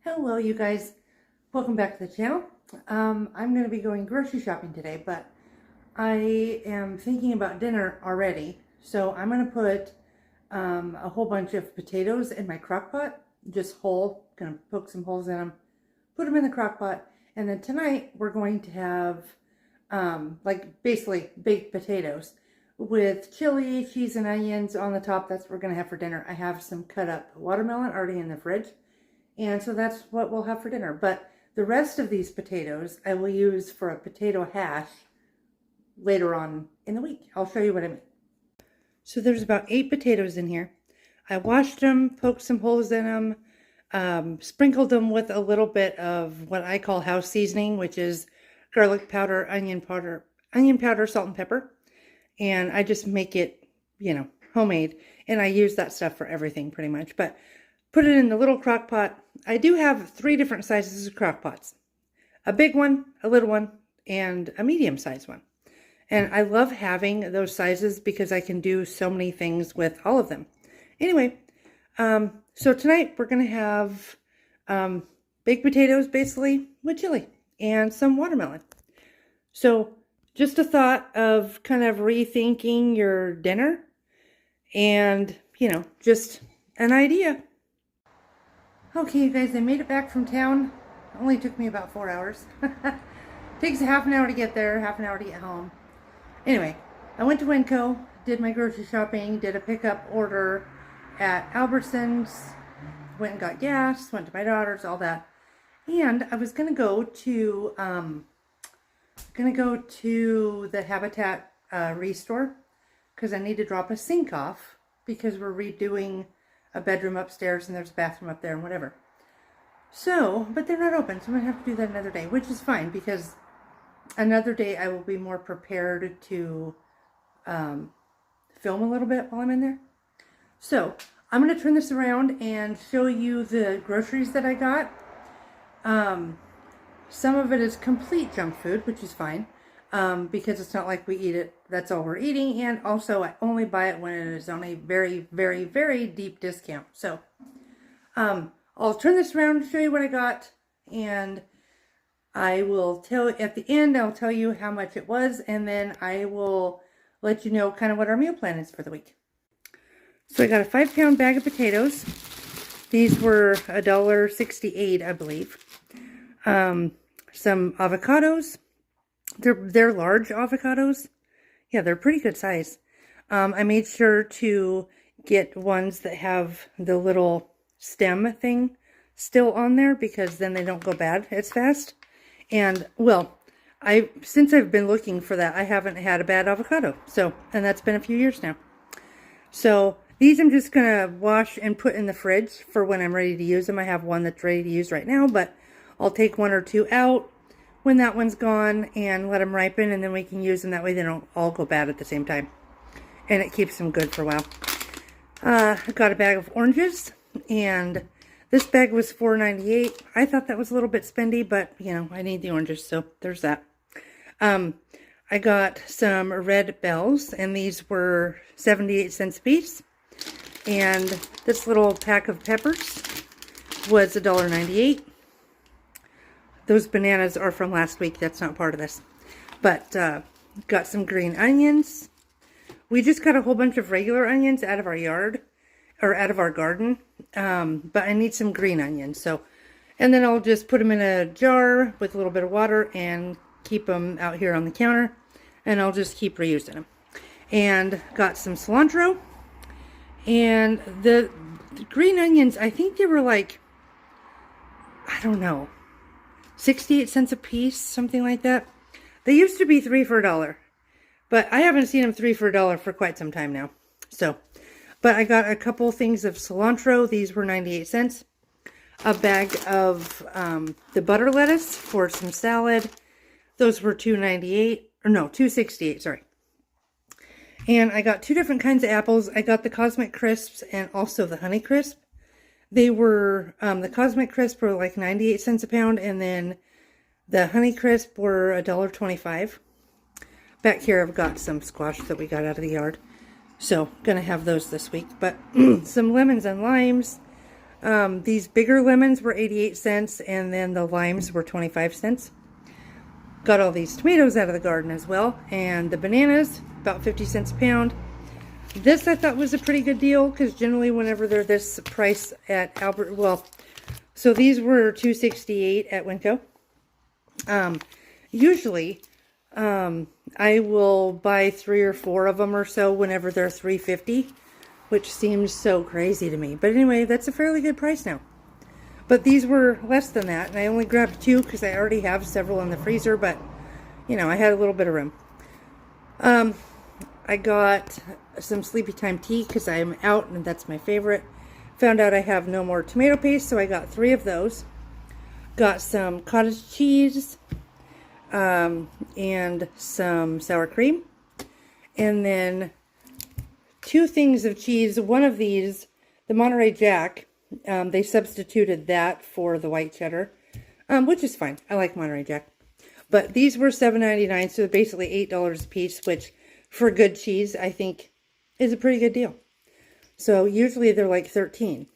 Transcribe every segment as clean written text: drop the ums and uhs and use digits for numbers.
Hello you guys, welcome back to the channel. I'm going to be going grocery shopping today, but I am thinking about dinner already. So I'm going to put a whole bunch of potatoes in my crock pot, just whole, going to poke some holes in them, put them in the crock pot, and then tonight we're going to have like basically baked potatoes with chili, cheese, and onions on the top. That's what we're going to have for dinner. I have some cut up watermelon already in the fridge. And so that's what we'll have for dinner. But the rest of these potatoes I will use for a potato hash later on in the week. I'll show you what I mean. So there's about 8 potatoes in here. I washed them, poked some holes in them, sprinkled them with a little bit of what I call house seasoning, which is garlic powder, onion powder, salt and pepper. And I just make it, homemade. And I use that stuff for everything pretty much. But put it in the little crock pot. I do have 3 different sizes of crock pots. A big one, a little one, and a medium-sized one. And I love having those sizes because I can do so many things with all of them. Anyway, so tonight we're going to have baked potatoes, basically, with chili and some watermelon. So just a thought of kind of rethinking your dinner and, just an idea. Okay, you guys, I made it back from town. It only took me about 4 hours. Takes a half an hour to get there, half an hour to get home. Anyway, I went to Winco, did my grocery shopping, did a pickup order at Albertsons, went and got gas, went to my daughter's, all that. And I was gonna go to the Habitat Restore because I need to drop a sink off because we're redoing a bedroom upstairs and there's a bathroom up there and whatever. So, but they're not open, so I'm going to have to do that another day, which is fine because another day I will be more prepared to film a little bit while I'm in there. So, I'm going to turn this around and show you the groceries that I got. Some of it is complete junk food, which is fine. Because it's not like we eat it, that's all we're eating, and also I only buy it when it is on a very, very, very deep discount. So, I'll turn this around and show you what I got, and I will at the end, I'll tell you how much it was, and then I will let you know kind of what our meal plan is for the week. So I got a 5-pound bag of potatoes. These were $1.68, I believe. Some avocados. They're large avocados. Yeah, they're pretty good size. I made sure to get ones that have the little stem thing still on there because then they don't go bad as fast. And, well, since I've been looking for that, I haven't had a bad avocado. So, and that's been a few years now. So, these I'm just going to wash and put in the fridge for when I'm ready to use them. I have one that's ready to use right now, but I'll take 1 or 2 out when that one's gone and let them ripen, and then we can use them. That way they don't all go bad at the same time. And it keeps them good for a while. I got a bag of oranges, and this bag was $4.98. I thought that was a little bit spendy, but, I need the oranges, so there's that. I got some red bells, and these were 78 cents a piece. And this little pack of peppers was $1.98. Those bananas are from last week. That's not part of this. But got some green onions. We just got a whole bunch of regular onions out of our yard, or out of our garden. But I need some green onions. So, and then I'll just put them in a jar with a little bit of water and keep them out here on the counter. And I'll just keep reusing them. And got some cilantro. And the green onions, I think they were like, I don't know, 68 cents a piece, something like that. They used to be 3 for $1, but I haven't seen them 3 for $1 for quite some time now. So, but I got a couple things of cilantro. These were 98 cents. A bag of the butter lettuce for some salad. Those were $2.98, or no, $2.68, sorry. And I got 2 different kinds of apples. I got the Cosmic Crisps and also the Honey Crisp. They were, the Cosmic Crisp were like 98 cents a pound, and then the Honey Crisp were $1.25. Back here I've got some squash that we got out of the yard. So, gonna have those this week. But some lemons and limes, These bigger lemons were 88 cents, and then the limes were 25 cents. Got all these tomatoes out of the garden as well, and the bananas, about 50 cents a pound. This I thought was a pretty good deal, because generally whenever they're this price at Albert, well, so these were $2.68 at Winco. Usually, I will buy 3 or 4 of them or so whenever they're $3.50, which seems so crazy to me. But anyway, that's a fairly good price now. But these were less than that, and I only grabbed 2 because I already have several in the freezer, but, you know, I had a little bit of room. I got some Sleepy Time tea because I'm out, and that's my favorite. Found out I have no more tomato paste, so I got 3 of those. Got some cottage cheese, and some sour cream. And then 2 things of cheese. One of these, the Monterey Jack, they substituted that for the white cheddar, which is fine. I like Monterey Jack. But these were $7.99, so basically $8 a piece, which for good cheese, I think is a pretty good deal. So usually they're like 13.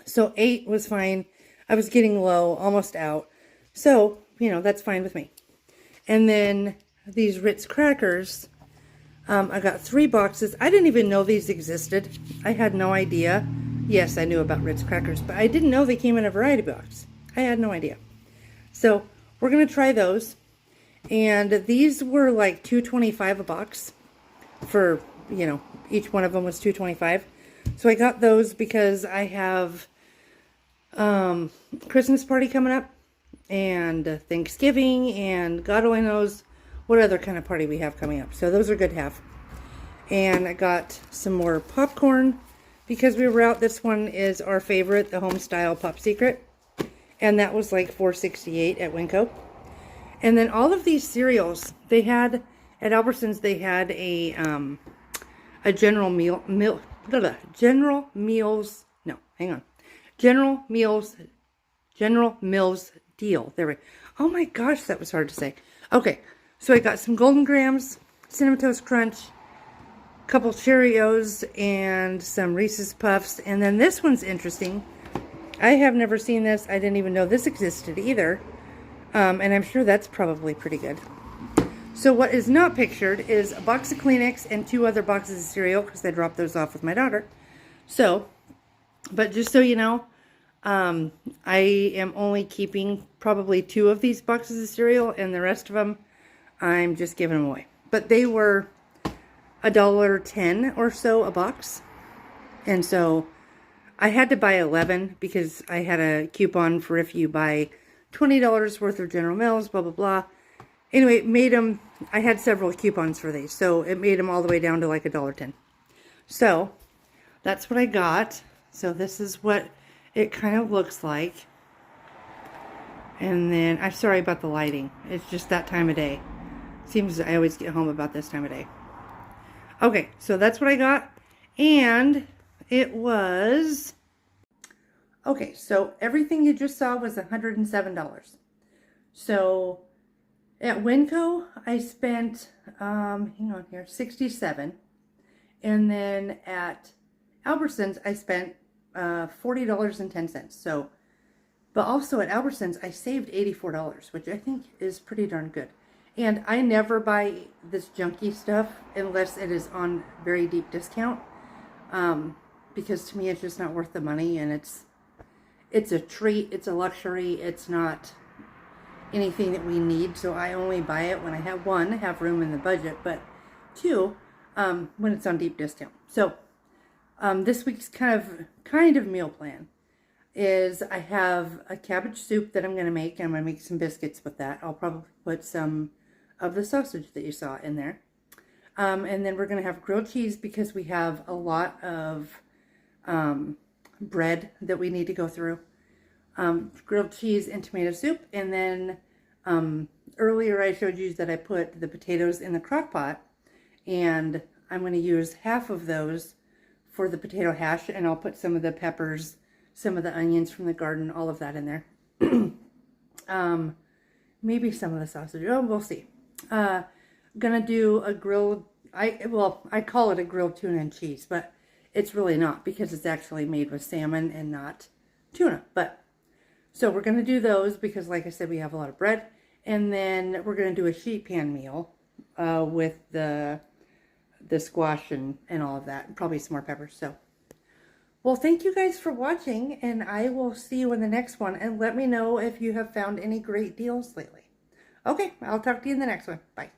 So 8 was fine. I was getting low, almost out. So, you know, that's fine with me. And then these Ritz crackers, I got 3 boxes. I didn't even know these existed. I had no idea. Yes, I knew about Ritz crackers, but I didn't know they came in a variety box. I had no idea. So we're going to try those. And these were like $2.25 a box for, you know, each one of them was $2.25. So I got those because I have Christmas party coming up, and Thanksgiving, and God only knows what other kind of party we have coming up. So those are good to have. And I got some more popcorn because we were out. This one is our favorite, the home style Pop Secret. And that was like $4.68 at Winco. And then all of these cereals, they had, at Albertsons, they had a General Mills deal. There we go. Oh my gosh, that was hard to say. Okay, so I got some Golden Grahams, Cinnamon Toast Crunch, a couple Cheerios, and some Reese's Puffs. And then this one's interesting. I have never seen this. I didn't even know this existed either. And I'm sure that's probably pretty good. So what is not pictured is a box of Kleenex and 2 other boxes of cereal, because I dropped those off with my daughter. So, but just so you know, I am only keeping probably 2 of these boxes of cereal, and the rest of them, I'm just giving them away. But they were $1.10 or so a box. And so I had to buy 11 because I had a coupon for if you buy $20 worth of General Mills, blah, blah, blah. Anyway, it made them, I had several coupons for these, so it made them all the way down to like $1.10. So that's what I got. So this is what it kind of looks like. And then, I'm sorry about the lighting. It's just that time of day. Seems I always get home about this time of day. Okay, so that's what I got. And it was... Okay, so everything you just saw was $107. So at Winco, I spent, hang on here, $67. And then at Albertsons, I spent $40.10. So, but also at Albertsons, I saved $84, which I think is pretty darn good. And I never buy this junky stuff unless it is on very deep discount. Because to me, it's just not worth the money, and it's a treat, it's a luxury, it's not anything that we need. So I only buy it when I have, 1, have room in the budget, but 2, when it's on deep discount. So this week's kind of meal plan is I have a cabbage soup that I'm going to make. I'm going to make some biscuits with that. I'll probably put some of the sausage that you saw in there. And then we're going to have grilled cheese because we have a lot of bread that we need to go through. Grilled cheese and tomato soup. And then earlier I showed you that I put the potatoes in the crock pot, and I'm going to use half of those for the potato hash, and I'll put some of the peppers, some of the onions from the garden, all of that in there. Maybe some of the sausage. Oh, we'll see. Gonna do a grilled, I call it a grilled tuna and cheese, but it's really not, because it's actually made with salmon and not tuna. But so we're going to do those because, like I said, we have a lot of bread. And then we're going to do a sheet pan meal with the squash and all of that. Probably some more peppers. So, well, thank you guys for watching. And I will see you in the next one. And let me know if you have found any great deals lately. Okay, I'll talk to you in the next one. Bye.